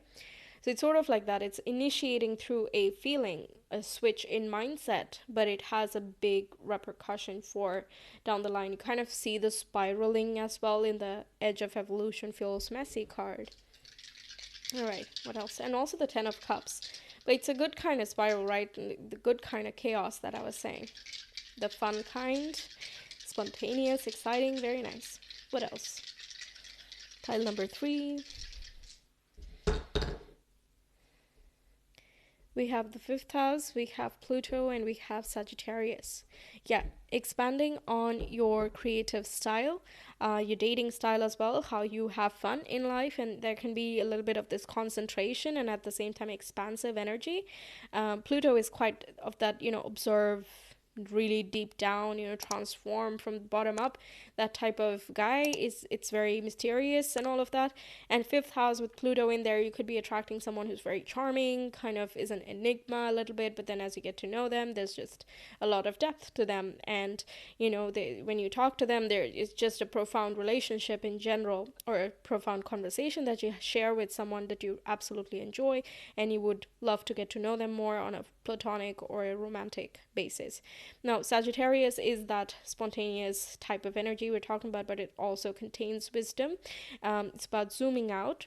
So it's sort of like that. It's initiating through a feeling, a switch in mindset, but it has a big repercussion for down the line. You kind of see the spiraling as well in the Edge of Evolution Feels Messy card. All right, what else? And also the Ten of Cups. But it's a good kind of spiral, right? The good kind of chaos that I was saying. The fun kind, spontaneous, exciting, very nice. What else? Tile number 3. We have the 5th house, we have Pluto, and we have Sagittarius. Yeah, expanding on your creative style, your dating style as well, how you have fun in life, and there can be a little bit of this concentration and at the same time expansive energy. Pluto is quite of that, observe, really deep down, transform from the bottom up. That type of guy it's very mysterious and all of that. And fifth house with Pluto in there, you could be attracting someone who's very charming, kind of is an enigma a little bit, but then as you get to know them, there's just a lot of depth to them. And when you talk to them, there is just a profound relationship in general, or a profound conversation that you share with someone that you absolutely enjoy, and you would love to get to know them more on a platonic or a romantic basis. Now, Sagittarius is that spontaneous type of energy we're talking about, but it also contains wisdom. It's about zooming out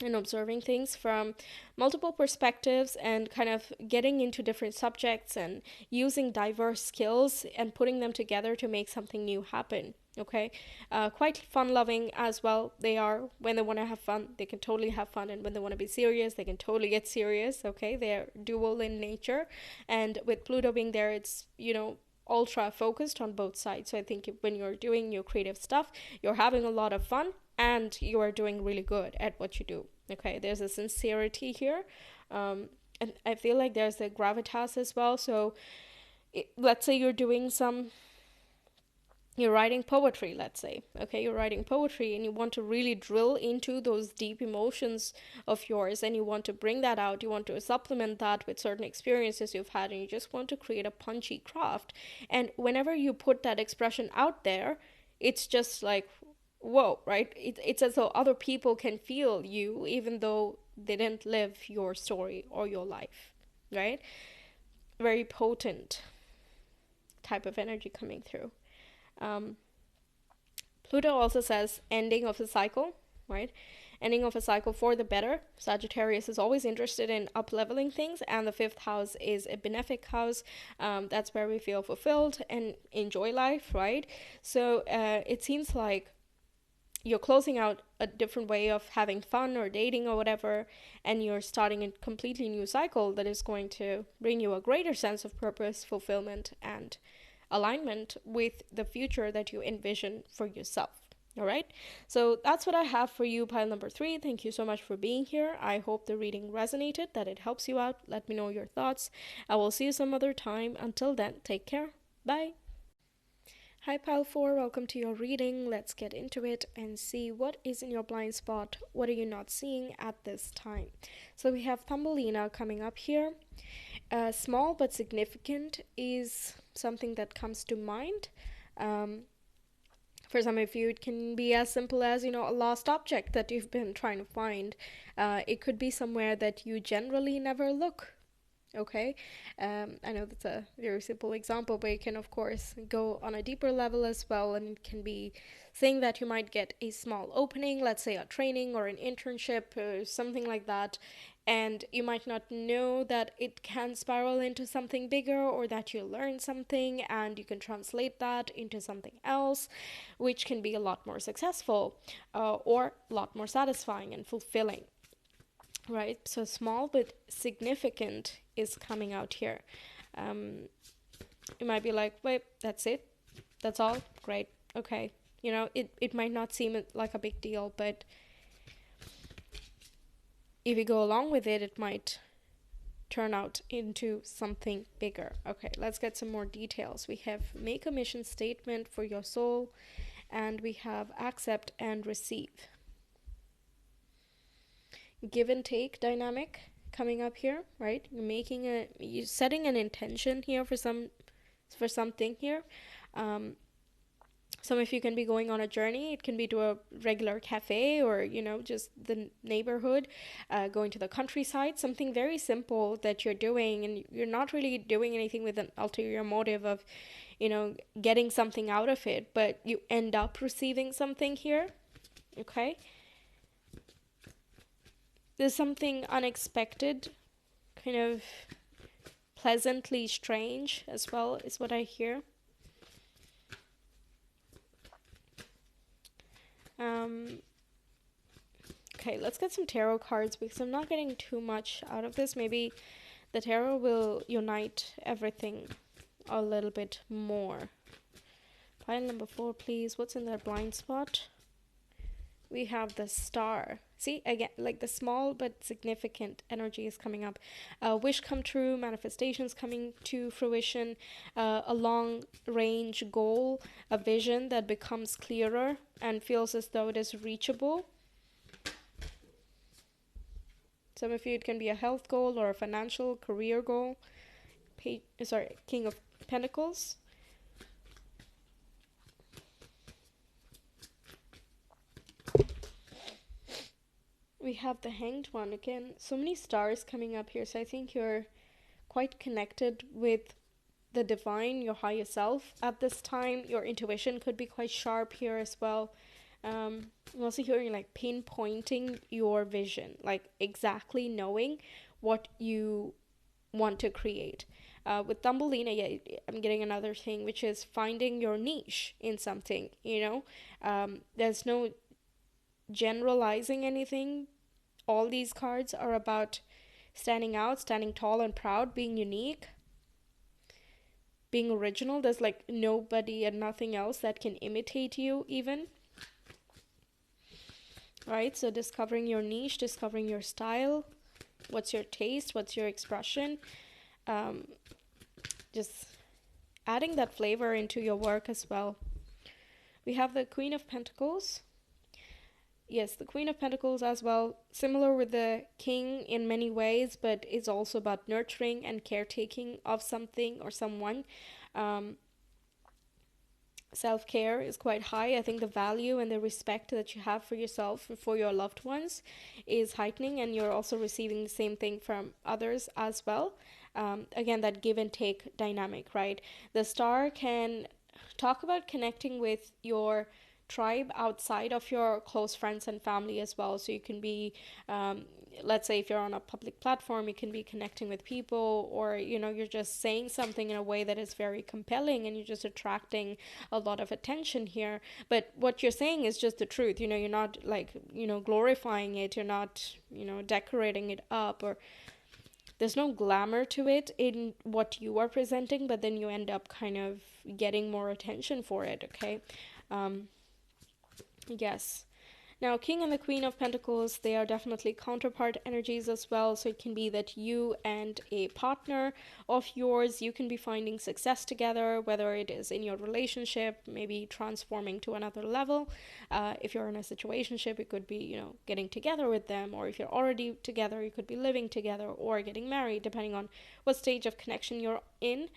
and observing things from multiple perspectives and kind of getting into different subjects and using diverse skills and putting them together to make something new happen. Okay, quite fun loving as well. They are, when they want to have fun, they can totally have fun, and when they want to be serious, they can totally get serious. Okay, they're dual in nature, and with Pluto being there, it's ultra focused on both sides. So I think when you're doing your creative stuff, you're having a lot of fun and you are doing really good at what you do. Okay, there's a sincerity here, and I feel like there's a gravitas as well. So let's say you're writing poetry, let's say. Okay, you're writing poetry and you want to really drill into those deep emotions of yours, and you want to bring that out. You want to supplement that with certain experiences you've had, and you just want to create a punchy craft. And whenever you put that expression out there, it's just like, whoa, right? It's as though other people can feel you, even though they didn't live your story or your life, right? Very potent type of energy coming through. Um, Pluto also says ending of a cycle, right? Ending of a cycle for the better. Sagittarius is always interested in up leveling things, and the fifth house is a benefic house. That's where we feel fulfilled and enjoy life, right? So it seems like you're closing out a different way of having fun or dating or whatever, and you're starting a completely new cycle that is going to bring you a greater sense of purpose, fulfillment, and alignment with the future that you envision for yourself. All right, so that's what I have for you, pile number 3. Thank you so much for being here. I hope the reading resonated, that it helps you out. Let me know your thoughts. I will see you some other time. Until then, take care. Bye. Hi, Pile 4. Welcome to your reading. Let's get into it and see what is in your blind spot. What are you not seeing at this time? So we have Thumbelina coming up here. Small but significant is something that comes to mind. For some of you, it can be as simple as, a lost object that you've been trying to find. It could be somewhere that you generally never look. Okay, I know that's a very simple example, but it can of course go on a deeper level as well, and it can be saying that you might get a small opening, let's say a training or an internship or something like that, and you might not know that it can spiral into something bigger, or that you learn something and you can translate that into something else, which can be a lot more successful, or a lot more satisfying and fulfilling. Right, so small but significant is coming out here. You might be like, wait, that's it? That's all? Great, okay. It might not seem like a big deal, but if you go along with it, it might turn out into something bigger. Okay, let's get some more details. We have make a mission statement for your soul, and we have accept and receive. Give and take dynamic coming up here, right? You're setting an intention here for something here. Some of you can be going on a journey. It can be to a regular cafe, or just the neighborhood, going to the countryside, something very simple that you're doing, and you're not really doing anything with an ulterior motive of getting something out of it, but you end up receiving something here. Okay, there's something unexpected, kind of pleasantly strange as well, is what I hear. Okay, let's get some tarot cards, because I'm not getting too much out of this. Maybe the tarot will unite everything a little bit more. Pile number 4, please. What's in that blind spot? We have the Star. See, again, like the small but significant energy is coming up. Wish come true, manifestations coming to fruition, a long range goal, a vision that becomes clearer and feels as though it is reachable. Some of you, it can be a health goal or a financial career goal. King of Pentacles. We have the Hanged One again. So many stars coming up here. So I think you're quite connected with the divine, your higher self at this time. Your intuition could be quite sharp here as well. I'm also hearing like pinpointing your vision, like exactly knowing what you want to create. With Thumbelina, yeah, I'm getting another thing, which is finding your niche in something, you know? There's no generalizing anything. All these cards are about standing out, standing tall and proud, being unique, being original. There's like nobody and nothing else that can imitate you, even. Right? So, discovering your niche, discovering your style, what's your taste, what's your expression, um, just adding that flavor into your work as well. We have the Queen of Pentacles. Yes, the Queen of Pentacles as well, similar with the King in many ways, but it's also about nurturing and caretaking of something or someone. Um, Self care is quite high. I think the value and the respect that you have for yourself and for your loved ones is heightening, and you're also receiving the same thing from others as well. Again, that give and take dynamic, right? The star can talk about connecting with your tribe outside of your close friends and family as well. So you can be, um, let's say if you're on a public platform, you can be connecting with people, or you're just saying something in a way that is very compelling and you're just attracting a lot of attention here. But what you're saying is just the truth. You're not like, glorifying it. You're not, decorating it up, or there's no glamour to it in what you are presenting, but then you end up kind of getting more attention for it. Okay. um yes. Now, King and the Queen of Pentacles, they are definitely counterpart energies as well. So it can be that you and a partner of yours, you can be finding success together, whether it is in your relationship, maybe transforming to another level. If you're in a situationship, it could be, getting together with them, or if you're already together, you could be living together or getting married, depending on what stage of connection you're in.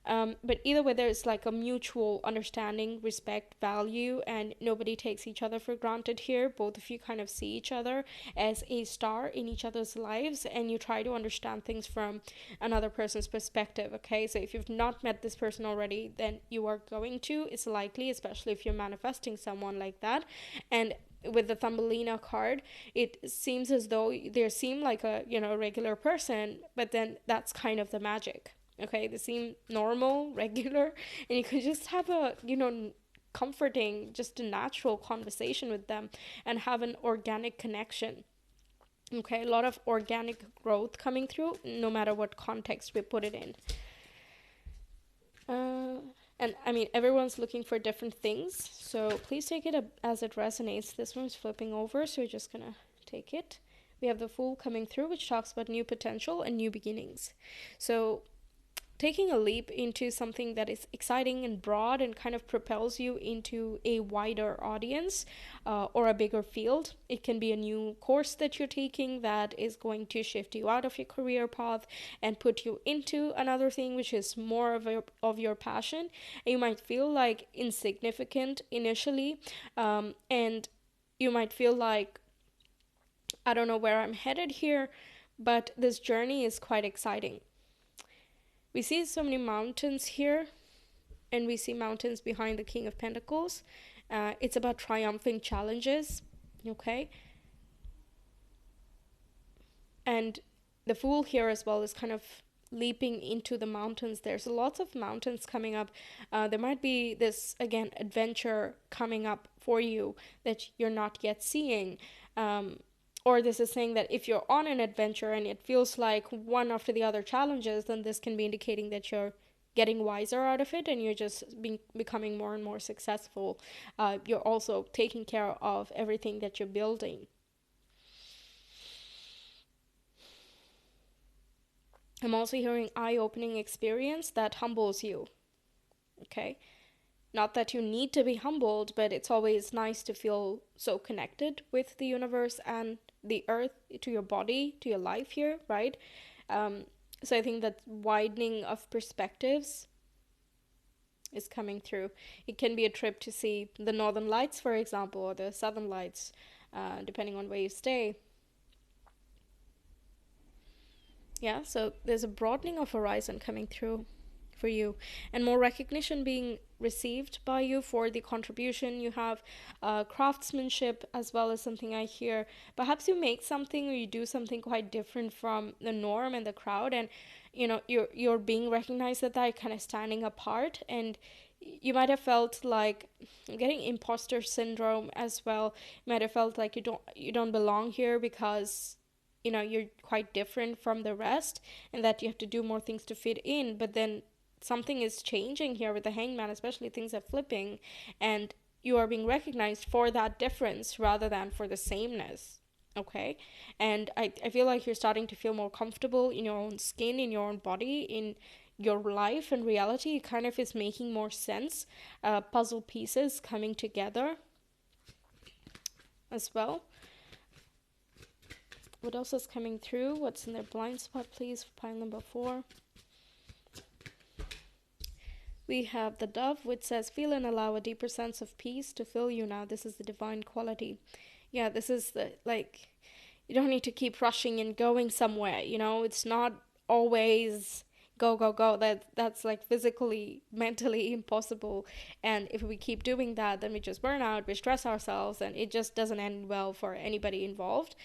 But either way, there's like a mutual understanding, respect, value, and nobody takes each other for granted here. Both of you kind of see each other as a star in each other's lives, and you try to understand things from another person's perspective. Okay, so if you've not met this person already, then you are going to. It's likely, especially if you're manifesting someone like that. And with the Thumbelina card, it seems as though they seem like a regular person, but then that's kind of the magic. Okay, they seem normal, regular, and you could just have a comforting, just a natural conversation with them and have an organic connection. Okay, a lot of organic growth coming through, no matter what context we put it in. uh, and I mean, everyone's looking for different things, so please take it as it resonates. This one's flipping over, so we're just gonna take it. We have the Fool coming through, which talks about new potential and new beginnings. So taking a leap into something that is exciting and broad and kind of propels you into a wider audience, or a bigger field. It can be a new course that you're taking that is going to shift you out of your career path and put you into another thing which is more of your passion. And you might feel like insignificant initially, and you might feel like, I don't know where I'm headed here, but this journey is quite exciting. We see so many mountains here, and we see mountains behind the King of Pentacles. It's about triumphing challenges, okay? And the Fool here as well is kind of leaping into the mountains. There's lots of mountains coming up. There might be this, again, adventure coming up for you that you're not yet seeing. Or this is saying that if you're on an adventure and it feels like one after the other challenges, then this can be indicating that you're getting wiser out of it and you're just becoming more and more successful. You're also taking care of everything that you're building. I'm also hearing eye-opening experience that humbles you. Okay, not that you need to be humbled, but it's always nice to feel so connected with the universe and the earth, to your body, to your life here, right? Um, so I think that widening of perspectives is coming through. It can be a trip to see the northern lights, for example, or the southern lights, depending on where you stay. Yeah, so there's a broadening of horizon coming through for you, and more recognition being received by you for the contribution you have, craftsmanship as well as something I hear. Perhaps you make something or you do something quite different from the norm and the crowd, and you're being recognized at that, kind of standing apart, and you might have felt like getting imposter syndrome as well. You might have felt like you don't belong here because you're quite different from the rest, and that you have to do more things to fit in. But then something is changing here with the hangman, especially things are flipping, and you are being recognized for that difference rather than for the sameness. Okay, and I feel like you're starting to feel more comfortable in your own skin, in your own body, in your life and reality. It kind of is making more sense, puzzle pieces coming together as well. What else is coming through? What's in their blind spot, please, for pile number 4? We have the dove, which says, feel and allow a deeper sense of peace to fill you now. This is the divine quality. Yeah, this is the, like, you don't need to keep rushing and going somewhere, it's not always go, go, go. That's like physically, mentally impossible. And if we keep doing that, then we just burn out, we stress ourselves, and it just doesn't end well for anybody involved.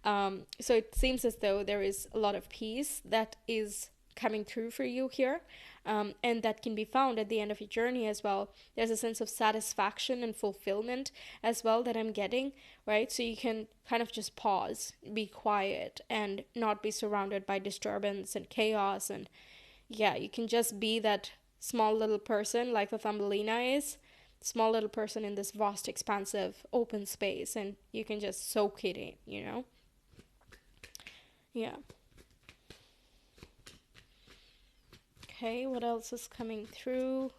So it seems as though there is a lot of peace that is coming through for you here, and that can be found at the end of your journey as well. There's a sense of satisfaction and fulfillment as well that I'm getting, right? So you can kind of just pause, be quiet, and not be surrounded by disturbance and chaos. And yeah, you can just be that small little person like the Thumbelina is, small little person in this vast, expansive, open space, and you can just soak it in. Yeah. Okay, what else is coming through?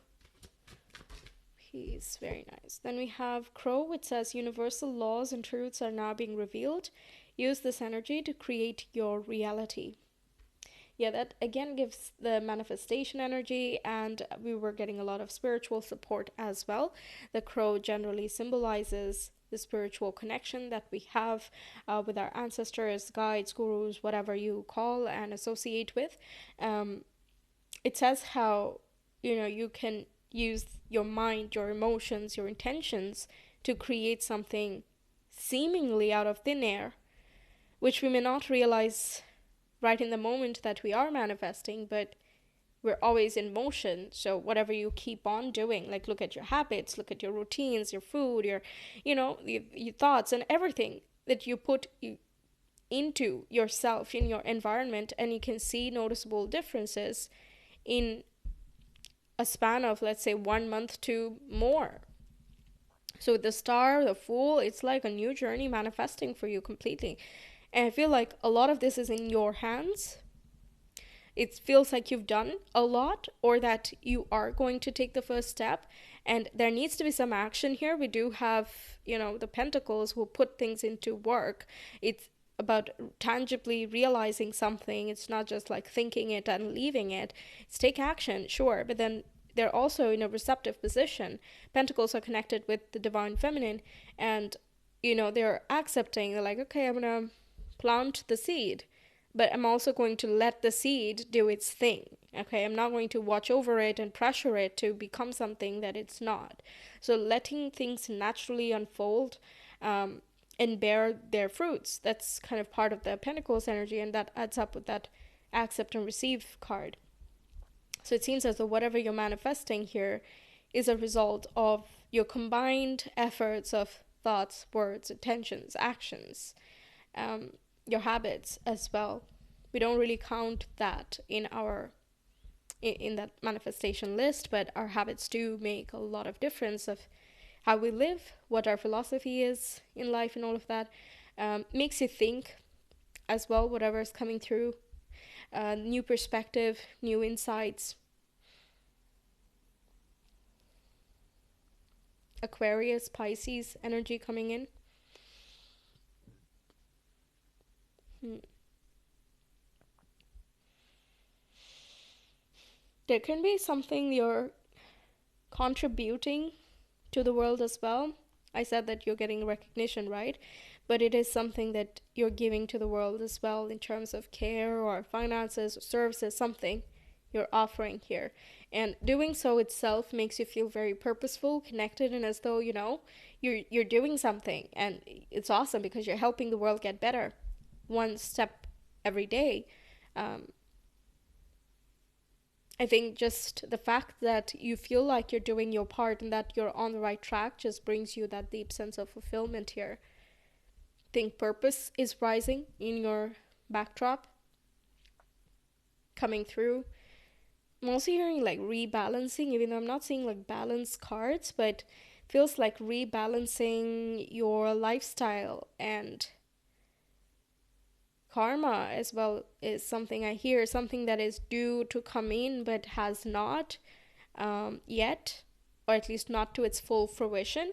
Peace, very nice. Then we have Crow, which says universal laws and truths are now being revealed. Use this energy to create your reality. Yeah, that again gives the manifestation energy, and we were getting a lot of spiritual support as well. The crow generally symbolizes the spiritual connection that we have with our ancestors, guides, gurus, whatever you call and associate with. It says how you can use your mind, your emotions, your intentions to create something seemingly out of thin air, which we may not realize right in the moment that we are manifesting, but we're always in motion. So whatever you keep on doing, like look at your habits, look at your routines, your food, your thoughts, and everything that you put into yourself, in your environment, and you can see noticeable differences in a span of, let's say, 1 month to more. So the star, the fool, it's like a new journey manifesting for you completely. And I feel like a lot of this is in your hands. It feels like you've done a lot, or that you are going to take the first step, and there needs to be some action here. We do have, the pentacles who put things into work. It's about tangibly realizing something. It's not just like thinking it and leaving it. It's take action, sure, but then they're also in a receptive position. Pentacles are connected with the divine feminine, and they're accepting. They're like, okay, I'm gonna plant the seed, but I'm also going to let the seed do its thing. Okay, I'm not going to watch over it and pressure it to become something that it's not. So letting things naturally unfold, and bear their fruits. That's kind of part of the Pentacles energy, and that adds up with that accept and receive card. So it seems as though whatever you're manifesting here is a result of your combined efforts of thoughts, words, intentions, actions, your habits as well. We don't really count that in that manifestation list, but our habits do make a lot of difference of how we live, what our philosophy is in life, and all of that. Makes you think as well, whatever is coming through. new perspective, new insights. Aquarius, Pisces energy coming in. Hmm. There can be something you're contributing to the world as well. I said that you're getting recognition, right? But it is something that you're giving to the world as well in terms of care or finances or services, something you're offering here. And doing so itself makes you feel very purposeful, connected, and as though, you're doing something. And it's awesome because you're helping the world get better one step every day. Um, I think just the fact that you feel like you're doing your part and that you're on the right track just brings you that deep sense of fulfillment here. I think purpose is rising in your backdrop, coming through. I'm also hearing like rebalancing, even though I'm not seeing like balance cards, but feels like rebalancing your lifestyle and karma as well is something I hear, something that is due to come in but has not yet, or at least not to its full fruition.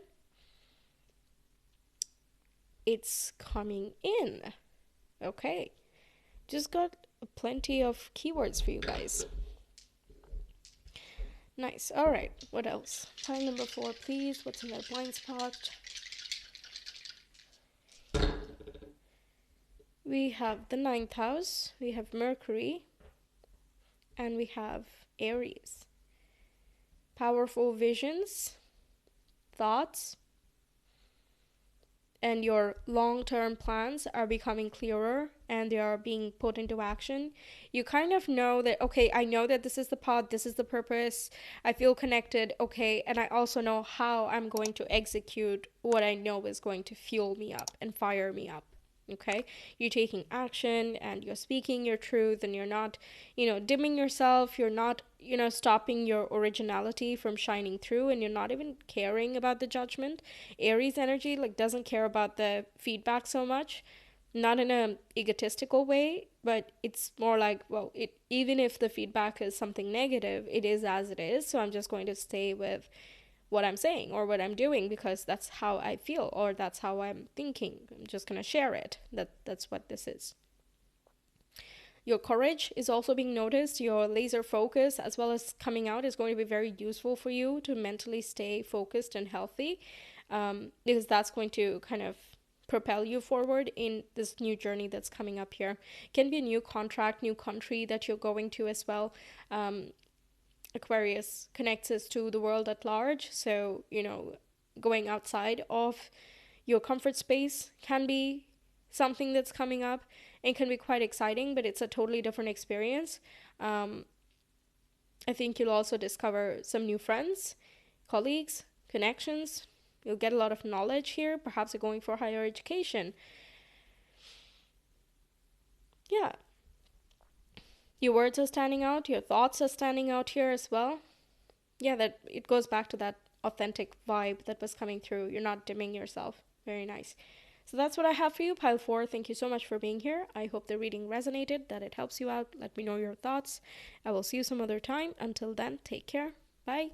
It's coming in. Okay. Just got plenty of keywords for you guys. Nice. All right. What else? Pile number 4, please. What's in that blind spot? We have the 9th house. We have Mercury. And we have Aries. Powerful visions, thoughts, and your long-term plans are becoming clearer and they are being put into action. You kind of know that, okay, I know that this is the path, this is the purpose, I feel connected, okay, and I also know how I'm going to execute what I know is going to fuel me up and fire me up. Okay, you're taking action and you're speaking your truth and you're not, dimming yourself, you're not, stopping your originality from shining through, and you're not even caring about the judgment. Aries energy like doesn't care about the feedback so much, not in a egotistical way, but it's more like, well, it, even if the feedback is something negative, it is as it is, so I'm just going to stay with what I'm saying or what I'm doing because that's how I feel or that's how I'm thinking. I'm just going to share it. That's what this is. Your courage is also being noticed. Your laser focus, as well as coming out, is going to be very useful for you to mentally stay focused and healthy, because that's going to kind of propel you forward in this new journey that's coming up here. It can be a new contract, new country that you're going to as well. Aquarius connects us to the world at large. So, going outside of your comfort space can be something that's coming up and can be quite exciting, but it's a totally different experience. Um, I think you'll also discover some new friends, colleagues, connections. You'll get a lot of knowledge here. Perhaps you're going for higher education. Yeah. Your words are standing out. Your thoughts are standing out here as well. Yeah, that it goes back to that authentic vibe that was coming through. You're not dimming yourself. Very nice. So that's what I have for you, Pile 4. Thank you so much for being here. I hope the reading resonated, that it helps you out. Let me know your thoughts. I will see you some other time. Until then, take care. Bye.